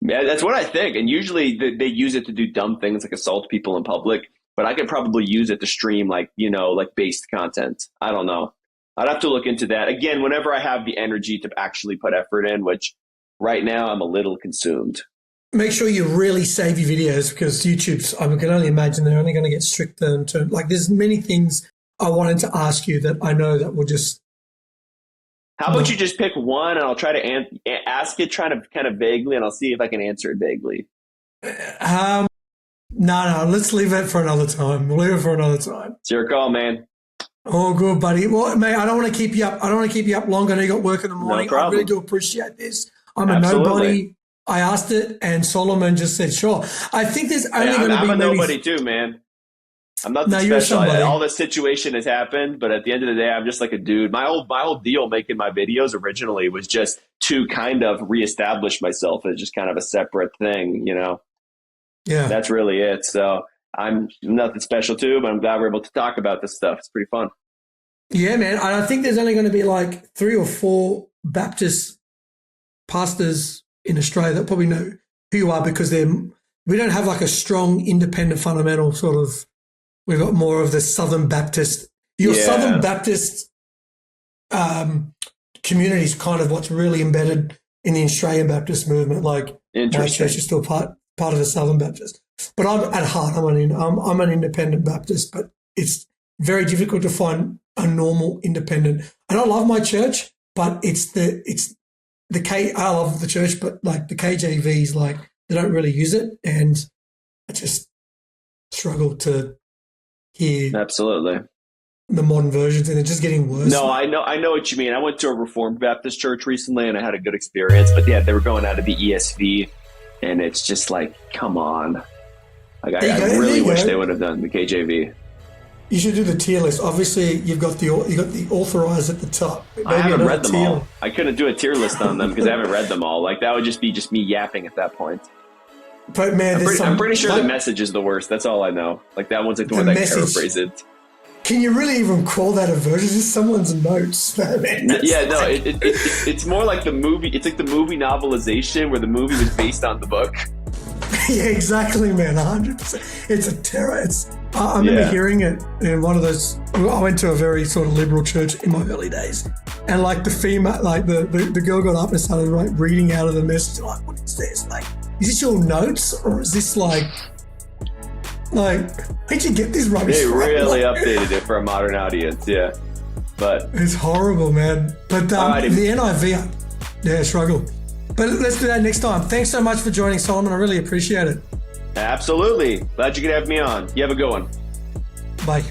Yeah, that's what I think. And usually they use it to do dumb things like assault people in public. But I could probably use it to stream like based content. I don't know. I'd have to look into that. Again, whenever I have the energy to actually put effort in, which right now I'm a little consumed. Make sure you really save your videos, because YouTube's, I can only imagine they're only going to get stricter in terms. Like there's many things I wanted to ask you that I know that will just. How about you just pick one, and I'll try to ask it kind of vaguely, and I'll see if I can answer it vaguely. No, let's leave it for another time. We'll leave it for another time. It's your call, man. Oh, good, buddy. Well, mate, I don't want to keep you up. I don't want to keep you up long. I know you got work in the morning. No problem. I really do appreciate this. I'm Absolutely. a nobody. I asked it, and Solomon just said, sure. I think there's only going to be I'm a nobody too, man. I'm not special. All this situation has happened, but at the end of the day, I'm just like a dude. My whole deal making my videos originally was just to kind of reestablish myself as just kind of a separate thing, Yeah. That's really it. So I'm nothing special too, but I'm glad we're able to talk about this stuff. It's pretty fun. Yeah, man. I think there's only going to be like 3 or 4 Baptist pastors in Australia that probably know who you are, because we don't have like a strong independent fundamental sort of. We've got more of the Southern Baptist. Southern Baptist community is kind of what's really embedded in the Australian Baptist movement. Like my church is still part of the Southern Baptist, but I'm at heart I'm an independent Baptist. But it's very difficult to find a normal independent. And I love my church, but I love the church, but like the KJVs, like they don't really use it, and I just struggle to. Absolutely. The modern versions, and they're just getting worse. No, I know what you mean. I went to a Reformed Baptist church recently, and I had a good experience. But yeah, they were going out of the ESV, and it's just like, come on. Like I really wish they would have done the KJV. You should do the tier list. Obviously, you got the authorized at the top. Maybe I haven't read them all. I couldn't do a tier list on them because I haven't read them all. Like that would just be me yapping at that point. But man, I'm pretty sure the message is the worst. That's all I know. Like that one's like the one that paraphrase it. Can you really even call that a version? It's just someone's notes. It's more like the movie. It's like the movie novelization where the movie was based on the book. Yeah, exactly, man. 100%. It's a terror. I remember hearing it in one of those. I went to a very sort of liberal church in my early days, and like the female, like the girl got up and started like reading out of the message. Like, what is this? Like, is this your notes, or is this like where'd you get this rubbish? They really updated it for a modern audience, yeah. But it's horrible, man. But the NIV, struggle. But let's do that next time. Thanks so much for joining, Solomon. I really appreciate it. Absolutely. Glad you could have me on. You have a good one. Bye.